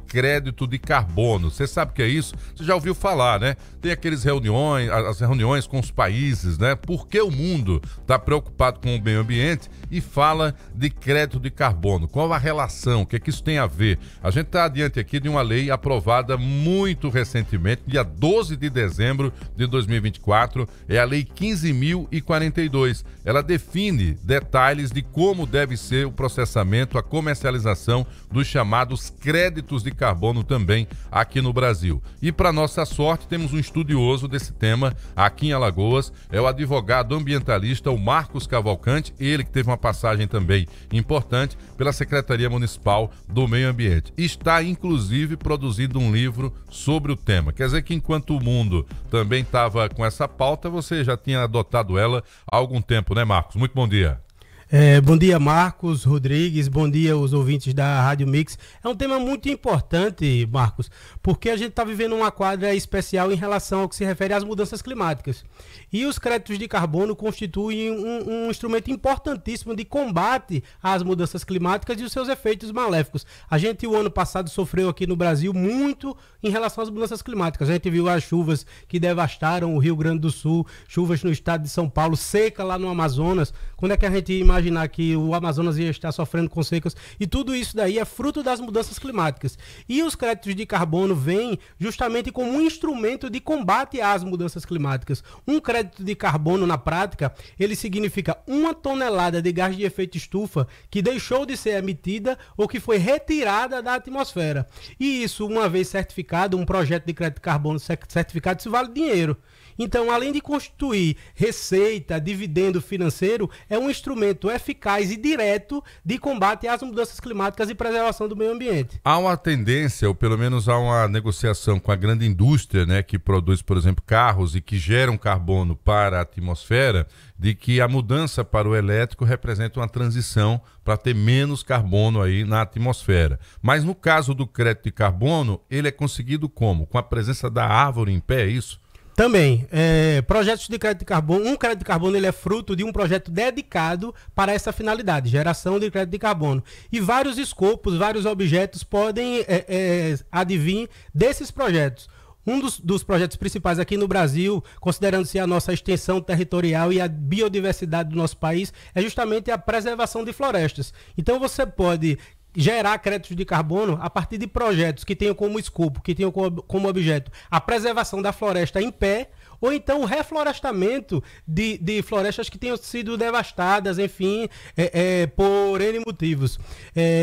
crédito de carbono. Você sabe o que é isso? Você já ouviu falar, né? Tem aqueles as reuniões com os países, né? Por que o mundo está preocupado com o meio ambiente e fala de crédito de carbono? Qual a relação? O que é que isso tem a ver? A gente está diante aqui de uma lei aprovada muito recentemente, dia 12 de dezembro de 2024, é a Lei 15.042. Ela define detalhes de como deve ser o processamento, a comercialização dos chamados créditos de carbono também aqui no Brasil. E para nossa sorte, temos um estudioso desse tema aqui em Alagoas, é o advogado ambientalista, o Marcos Cavalcante, ele que teve uma passagem também importante pela Secretaria Municipal do Meio Ambiente. Está, inclusive, produzindo um livro sobre o tema. Quer dizer que enquanto o mundo também estava com essa pauta, você já tinha adotado ela há algum tempo, né, Marcos? Muito bom dia. Bom dia, Marcos Rodrigues, bom dia aos ouvintes da Rádio Mix. É um tema muito importante, Marcos, porque a gente está vivendo uma quadra especial em relação ao que se refere às mudanças climáticas. E os créditos de carbono constituem um instrumento importantíssimo de combate às mudanças climáticas e os seus efeitos maléficos. A gente, o ano passado, sofreu aqui no Brasil muito em relação às mudanças climáticas. A gente viu as chuvas que devastaram o Rio Grande do Sul, chuvas no estado de São Paulo, seca lá no Amazonas. Quando é que a gente imaginar que o Amazonas ia estar sofrendo com secas? E tudo isso daí é fruto das mudanças climáticas. E os créditos de carbono vêm justamente como um instrumento de combate às mudanças climáticas. Um crédito de carbono, na prática, ele significa 1 tonelada de gás de efeito estufa que deixou de ser emitida ou que foi retirada da atmosfera. E isso, uma vez certificado, um projeto de crédito de carbono certificado, isso vale dinheiro. Então, além de constituir receita, dividendo financeiro, é um instrumento eficaz e direto de combate às mudanças climáticas e preservação do meio ambiente. Há uma tendência, ou pelo menos há uma negociação com a grande indústria, né, que produz, por exemplo, carros e que geram carbono para a atmosfera, de que a mudança para o elétrico representa uma transição para ter menos carbono aí na atmosfera. Mas no caso do crédito de carbono, ele é conseguido como? Com a presença da árvore em pé, é isso? Também, projetos de crédito de carbono, um crédito de carbono ele é fruto de um projeto dedicado para essa finalidade, geração de crédito de carbono. E vários escopos, vários objetos podem advir desses projetos. Um dos projetos principais aqui no Brasil, considerando-se a nossa extensão territorial e a biodiversidade do nosso país, é justamente a preservação de florestas. Então você pode gerar créditos de carbono a partir de projetos que tenham como escopo, que tenham como objeto a preservação da floresta em pé, ou então o reflorestamento de florestas que tenham sido devastadas, enfim, por N motivos.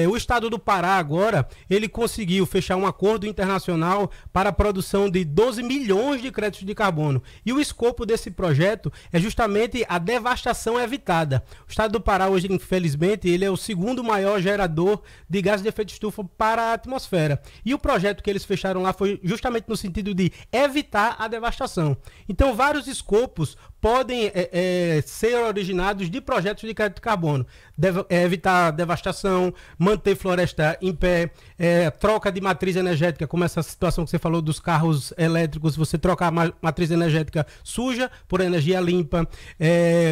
O estado do Pará agora, ele conseguiu fechar um acordo internacional para a produção de 12 milhões de créditos de carbono. E o escopo desse projeto é justamente a devastação evitada. O estado do Pará hoje, infelizmente, ele é o segundo maior gerador de gases de efeito estufa para a atmosfera. E o projeto que eles fecharam lá foi justamente no sentido de evitar a devastação. Então, vários escopos podem ser originados de projetos de crédito de carbono. Evitar devastação, manter floresta em pé, troca de matriz energética, como essa situação que você falou dos carros elétricos, você troca a matriz energética suja por energia limpa,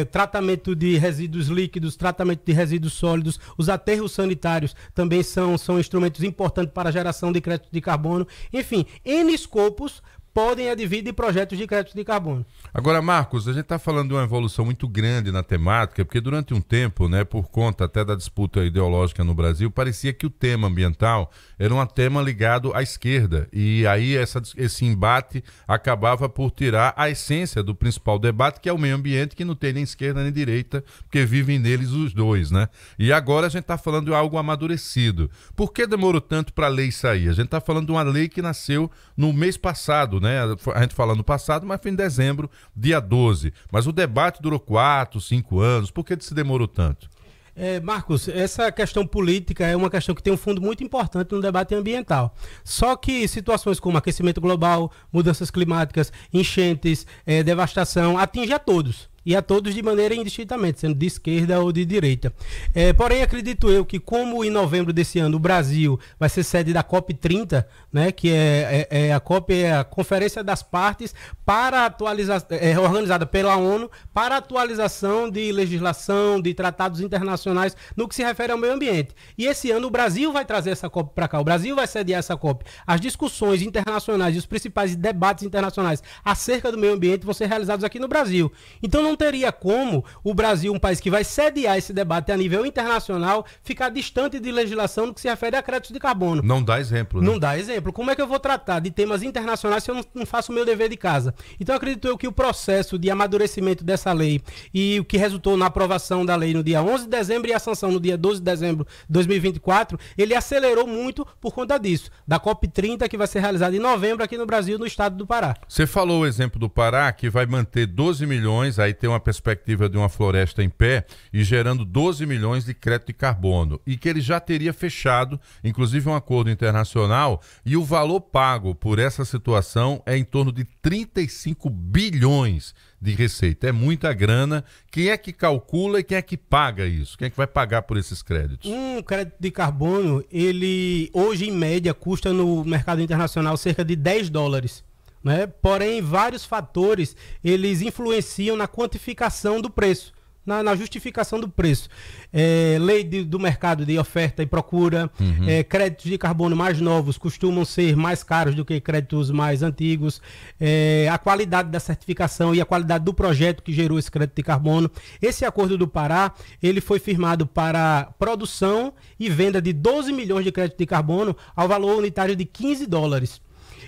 tratamento de resíduos líquidos, tratamento de resíduos sólidos, os aterros sanitários também são instrumentos importantes para a geração de crédito de carbono. Enfim, N escopos podem advir de projetos de crédito de carbono. Agora, Marcos, a gente está falando de uma evolução muito grande na temática, porque durante um tempo, né, por conta até da disputa ideológica no Brasil, parecia que o tema ambiental era um tema ligado à esquerda, e aí esse embate acabava por tirar a essência do principal debate, que é o meio ambiente, que não tem nem esquerda nem direita, porque vivem neles os dois, né? E agora a gente está falando de algo amadurecido. Por que demorou tanto para a lei sair? A gente está falando de uma lei que nasceu no mês passado, né? A gente fala no passado, mas foi em dezembro, dia 12. Mas o debate durou 4, 5 anos. Por que se demorou tanto? Marcos, essa questão política é uma questão que tem um fundo muito importante no debate ambiental. Só que situações como aquecimento global, mudanças climáticas, enchentes, devastação, atinge a todos. e a todos de maneira indistintamente, sendo de esquerda ou de direita. Porém, acredito eu que como em novembro desse ano o Brasil vai ser sede da COP30, né, que a COP é a Conferência das Partes para atualização, organizada pela ONU para atualização de legislação, de tratados internacionais no que se refere ao meio ambiente. E esse ano o Brasil vai trazer essa COP para cá, o Brasil vai sediar essa COP. As discussões internacionais e os principais debates internacionais acerca do meio ambiente vão ser realizados aqui no Brasil. Então não teria como o Brasil, um país que vai sediar esse debate a nível internacional, ficar distante de legislação no que se refere a créditos de carbono. Não dá exemplo, né? Não dá exemplo. Como é que eu vou tratar de temas internacionais se eu não faço o meu dever de casa? Então acredito eu que o processo de amadurecimento dessa lei e o que resultou na aprovação da lei no dia 11 de dezembro e a sanção no dia 12 de dezembro de 2024, ele acelerou muito por conta disso, da COP30 que vai ser realizada em novembro aqui no Brasil, no estado do Pará. Você falou o exemplo do Pará, que vai manter 12 milhões, aí tem uma perspectiva de uma floresta em pé e gerando 12 milhões de crédito de carbono. E que ele já teria fechado, inclusive um acordo internacional, e o valor pago por essa situação é em torno de 35 bilhões de receita. É muita grana. Quem é que calcula e quem é que paga isso? Quem é que vai pagar por esses créditos? Um crédito de carbono, ele hoje em média custa no mercado internacional cerca de $10. Né? Porém, vários fatores eles influenciam na quantificação do preço, na justificação do preço. Lei do mercado de oferta e procura, créditos de carbono mais novos costumam ser mais caros do que créditos mais antigos, a qualidade da certificação e a qualidade do projeto que gerou esse crédito de carbono. Esse acordo do Pará, ele foi firmado para produção e venda de 12 milhões de crédito de carbono ao valor unitário de $15.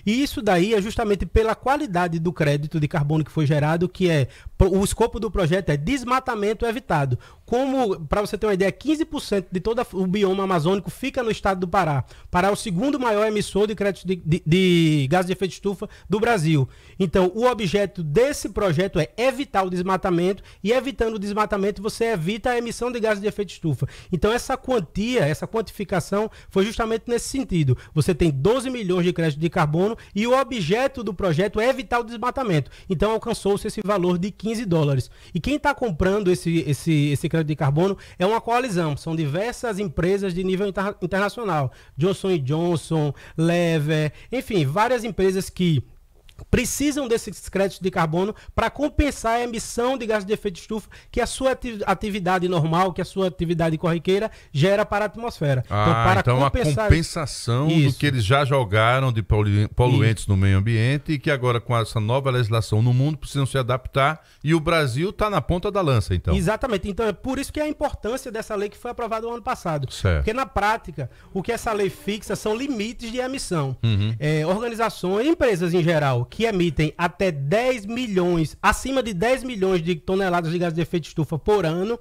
E isso daí é justamente pela qualidade do crédito de carbono que foi gerado, que o escopo do projeto é desmatamento evitado. Como, para você ter uma ideia, 15% de todo o bioma amazônico fica no estado do Pará. Pará é o segundo maior emissor de créditos de gases de efeito de estufa do Brasil. Então, o objeto desse projeto é evitar o desmatamento, e evitando o desmatamento você evita a emissão de gases de efeito de estufa. Então, essa quantia, essa quantificação foi justamente nesse sentido. Você tem 12 milhões de créditos de carbono e o objeto do projeto é evitar o desmatamento. Então, alcançou-se esse valor de $15. E quem está comprando esse crédito de carbono é uma coalizão, são diversas empresas de nível internacional, Johnson & Johnson, Lever, enfim, várias empresas que precisam desses créditos de carbono para compensar a emissão de gases de efeito de estufa que a sua atividade normal, que a sua atividade corriqueira gera para a atmosfera. Então a compensação do que eles já jogaram de poluentes no meio ambiente e que agora com essa nova legislação no mundo precisam se adaptar, e o Brasil está na ponta da lança, então. Exatamente. Então é por isso que a importância dessa lei que foi aprovada no ano passado. Certo. Porque na prática, o que essa lei fixa são limites de emissão. Organizações, empresas em geral, que emitem até 10 milhões, acima de 10 milhões de toneladas de gases de efeito de estufa por ano,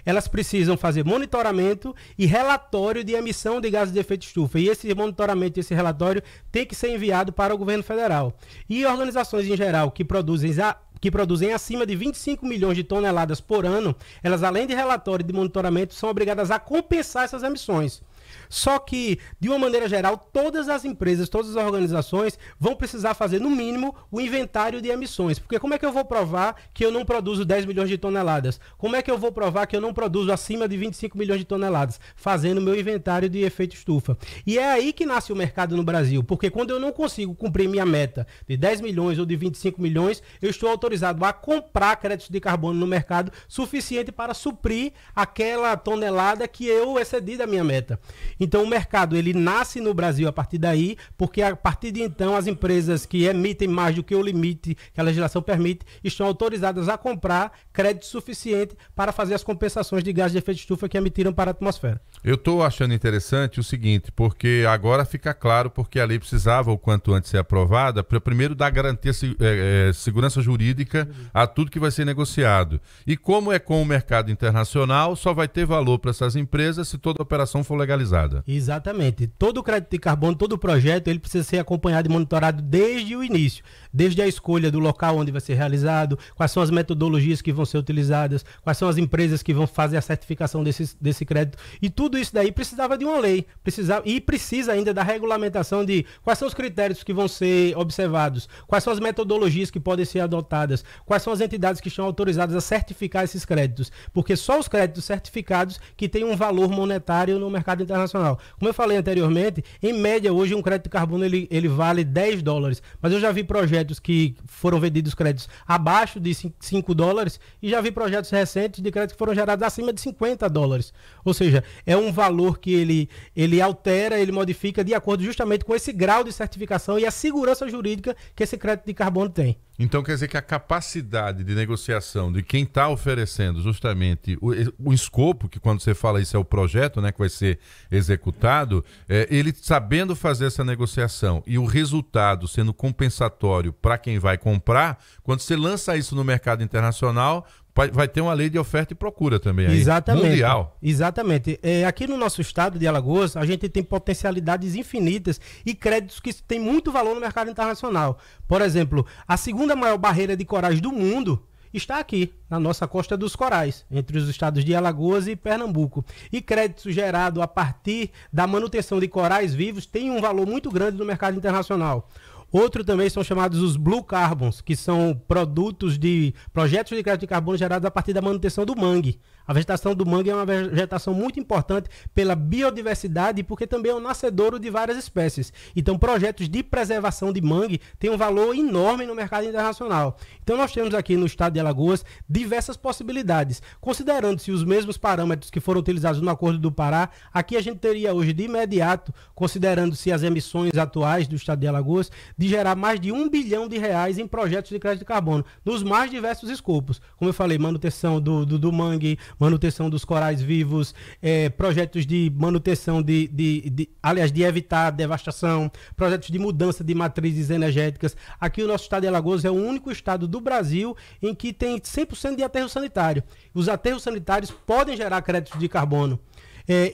elas precisam fazer monitoramento e relatório de emissão de gases de efeito de estufa. E esse monitoramento e esse relatório tem que ser enviado para o governo federal. E organizações em geral que produzem acima de 25 milhões de toneladas por ano, elas, além de relatório e de monitoramento, são obrigadas a compensar essas emissões. Só que, de uma maneira geral, todas as empresas, todas as organizações vão precisar fazer, no mínimo, o inventário de emissões. Porque como é que eu vou provar que eu não produzo 10 milhões de toneladas? Como é que eu vou provar que eu não produzo acima de 25 milhões de toneladas? Fazendo o meu inventário de efeito estufa. E é aí que nasce o mercado no Brasil. Porque quando eu não consigo cumprir minha meta de 10 milhões ou de 25 milhões, eu estou autorizado a comprar créditos de carbono no mercado suficiente para suprir aquela tonelada que eu excedi da minha meta. Então o mercado ele nasce no Brasil a partir daí, porque a partir de então as empresas que emitem mais do que o limite que a legislação permite estão autorizadas a comprar crédito suficiente para fazer as compensações de gases de efeito de estufa que emitiram para a atmosfera. Eu estou achando interessante o seguinte, porque agora fica claro porque a lei precisava o quanto antes ser aprovada para primeiro dar garantia, segurança jurídica a tudo que vai ser negociado. E como é com o mercado internacional, só vai ter valor para essas empresas se toda a operação for legalizada. atrasada. Exatamente. Todo o crédito de carbono, todo o projeto, ele precisa ser acompanhado e monitorado desde o início. Desde a escolha do local onde vai ser realizado, quais são as metodologias que vão ser utilizadas, quais são as empresas que vão fazer a certificação desse crédito. E tudo isso daí precisava de uma lei. Precisa ainda da regulamentação de quais são os critérios que vão ser observados, quais são as metodologias que podem ser adotadas, quais são as entidades que estão autorizadas a certificar esses créditos. Porque só os créditos certificados que têm um valor monetário no mercado internacional. Como eu falei anteriormente, em média hoje um crédito de carbono ele vale $10, mas eu já vi projetos que foram vendidos créditos abaixo de $5 e já vi projetos recentes de créditos que foram gerados acima de $50. Ou seja, é um valor que ele altera, ele modifica de acordo justamente com esse grau de certificação e a segurança jurídica que esse crédito de carbono tem. Então quer dizer que a capacidade de negociação de quem está oferecendo justamente o escopo, que quando você fala isso é o projeto, né, que vai ser executado, ele sabendo fazer essa negociação e o resultado sendo compensatório para quem vai comprar, quando você lança isso no mercado internacional, vai ter uma lei de oferta e procura também aí, exatamente, mundial. Exatamente. Aqui no nosso estado de Alagoas, a gente tem potencialidades infinitas e créditos que têm muito valor no mercado internacional. Por exemplo, a segunda maior barreira de corais do mundo está aqui, na nossa Costa dos Corais, entre os estados de Alagoas e Pernambuco. E créditos gerados a partir da manutenção de corais vivos têm um valor muito grande no mercado internacional. Outro também são chamados os Blue Carbons, que são projetos de crédito de carbono gerados a partir da manutenção do mangue. A vegetação do mangue é uma vegetação muito importante pela biodiversidade e porque também é um nascedouro de várias espécies. Então, projetos de preservação de mangue têm um valor enorme no mercado internacional. Então, nós temos aqui no estado de Alagoas diversas possibilidades. Considerando-se os mesmos parâmetros que foram utilizados no Acordo do Pará, aqui a gente teria hoje de imediato, considerando-se as emissões atuais do estado de Alagoas, de gerar mais de R$1 bilhão em projetos de crédito de carbono, nos mais diversos escopos. Como eu falei, manutenção do mangue, manutenção dos corais vivos, projetos de manutenção aliás, de evitar devastação, projetos de mudança de matrizes energéticas. Aqui o nosso estado de Alagoas é o único estado do Brasil em que tem 100% de aterro sanitário. Os aterros sanitários podem gerar créditos de carbono.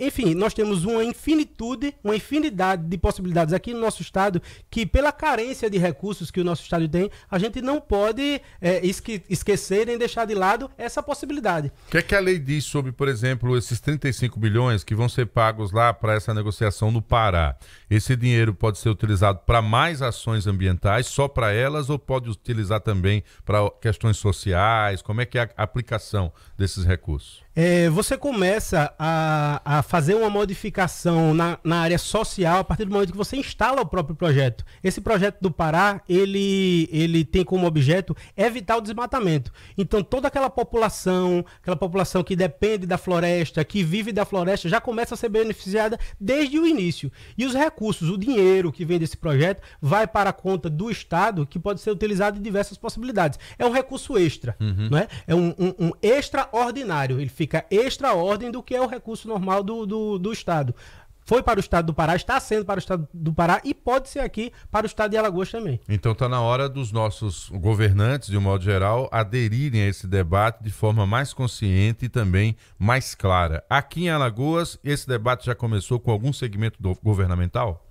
Enfim, nós temos uma infinidade de possibilidades aqui no nosso estado que, pela carência de recursos que o nosso estado tem, a gente não pode esquecer nem deixar de lado essa possibilidade. O que é que a lei diz sobre, por exemplo, esses 35 bilhões que vão ser pagos lá para essa negociação no Pará? Esse dinheiro pode ser utilizado para mais ações ambientais, só para elas, ou pode utilizar também para questões sociais? Como é que é a aplicação desses recursos? Você começa a fazer uma modificação na área social a partir do momento que você instala o próprio projeto. Esse projeto do Pará, ele tem como objeto evitar o desmatamento. Então, toda aquela população que depende da floresta, que vive da floresta, já começa a ser beneficiada desde o início. E os recursos, o dinheiro que vem desse projeto, vai para a conta do Estado, que pode ser utilizado em diversas possibilidades. É um recurso extra, não é? É um extraordinário. Ele fica extra-ordem do que é o recurso normal do Estado. Foi para o estado do Pará, está sendo para o estado do Pará e pode ser aqui para o estado de Alagoas também. Então está na hora dos nossos governantes, de um modo geral, aderirem a esse debate de forma mais consciente e também mais clara. Aqui em Alagoas, esse debate já começou com algum segmento governamental?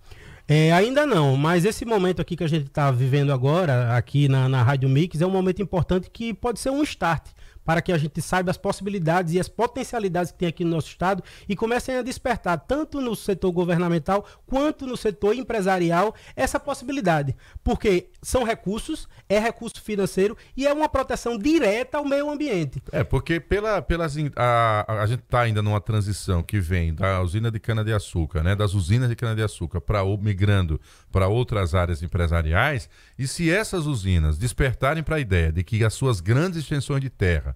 Ainda não, mas esse momento aqui que a gente está vivendo agora, aqui na Rádio Mix, é um momento importante que pode ser um start para que a gente saiba as possibilidades e as potencialidades que tem aqui no nosso estado e comecem a despertar, tanto no setor governamental quanto no setor empresarial, essa possibilidade. Porque são recursos, é recurso financeiro e é uma proteção direta ao meio ambiente. Porque a gente está ainda numa transição que vem da usina de cana-de-açúcar, né, das usinas de cana-de-açúcar migrando para outras áreas empresariais, e se essas usinas despertarem para a ideia de que as suas grandes extensões de terra,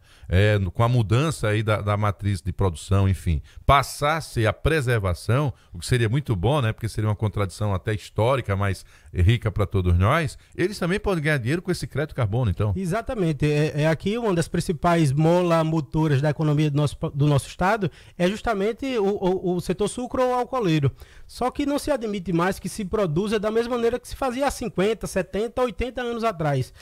com a mudança aí da matriz de produção, enfim, passasse a preservação, o que seria muito bom, né? Porque seria uma contradição até histórica, mas rica para todos nós, eles também podem ganhar dinheiro com esse crédito de carbono, então. Exatamente. Aqui uma das principais molas motoras da economia do nosso estado é justamente o setor sucroalcooleiro. Só que não se admite mais que se produza da mesma maneira que se fazia há 50, 70, 80 anos atrás.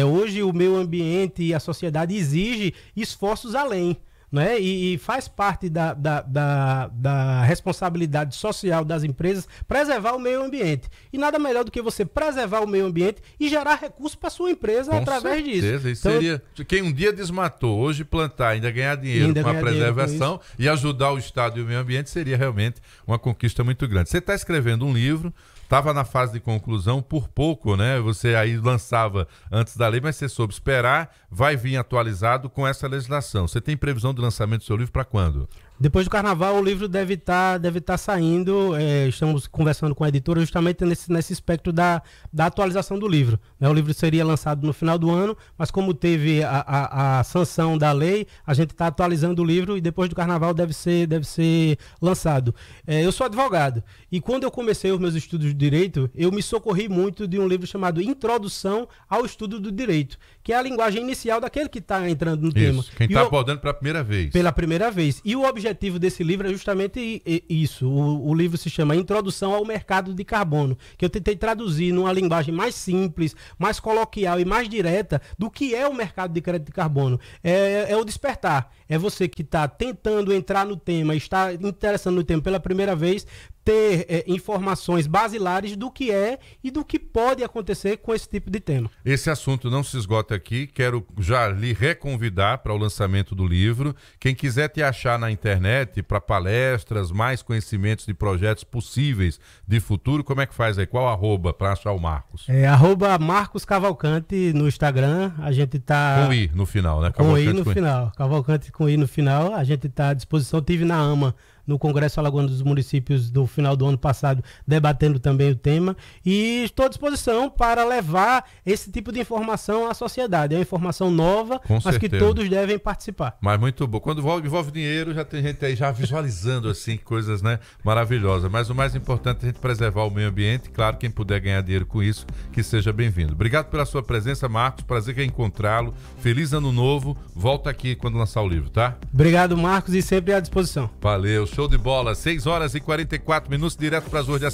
Hoje o meio ambiente e a sociedade exigem esforços além. né? E faz parte da responsabilidade social das empresas preservar o meio ambiente. E nada melhor do que você preservar o meio ambiente e gerar recursos para sua empresa através disso. Isso então, seria quem um dia desmatou, hoje plantar, ainda ganhar dinheiro com a preservação e ajudar o Estado e o meio ambiente seria realmente uma conquista muito grande. Você está escrevendo um livro, estava na fase de conclusão, por pouco, né? Você aí lançava antes da lei, mas você soube esperar, vai vir atualizado com essa legislação. Você tem previsão de lançamento do seu livro para quando? Depois do Carnaval, o livro deve tá saindo. Estamos conversando com a editora justamente nesse espectro da atualização do livro. O livro seria lançado no final do ano, mas como teve a sanção da lei, a gente está atualizando o livro e depois do Carnaval deve ser lançado. Eu sou advogado e quando eu comecei os meus estudos de Direito, eu me socorri muito de um livro chamado Introdução ao Estudo do Direito, que é a linguagem inicial daquele que está entrando no tema. Quem está abordando pela primeira vez. Pela primeira vez. E o objetivo desse livro é justamente isso. O livro se chama Introdução ao Mercado de Carbono, que eu tentei traduzir numa linguagem mais simples, mais coloquial e mais direta do que é o mercado de crédito de carbono. É o despertar. É você que está tentando entrar no tema, está interessando no tema pela primeira vez, ter informações basilares do que é e do que pode acontecer com esse tipo de tema. Esse assunto não se esgota aqui, quero já lhe reconvidar para o lançamento do livro. Quem quiser te achar na internet para palestras, mais conhecimentos de projetos possíveis de futuro, como é que faz aí? Qual arroba para achar o Marcos? Arroba Marcos Cavalcante no Instagram, a gente tá... Com I no final, né? Cavalcante com I no final, Cavalcante com I no final, a gente está à disposição, tive na AMA, no Congresso Alagoano dos Municípios do final do ano passado, debatendo também o tema, e estou à disposição para levar esse tipo de informação à sociedade. É uma informação nova, mas que todos devem participar. Mas muito bom. Quando envolve dinheiro, já tem gente aí já visualizando assim coisas, né, maravilhosas. Mas o mais importante é a gente preservar o meio ambiente. Claro, quem puder ganhar dinheiro com isso, que seja bem-vindo. Obrigado pela sua presença, Marcos. Prazer em encontrá-lo. Feliz ano novo. Volta aqui quando lançar o livro, tá? Obrigado, Marcos, e sempre à disposição. Valeu. Show de bola, 6 horas e 44 minutos, direto para as ruas de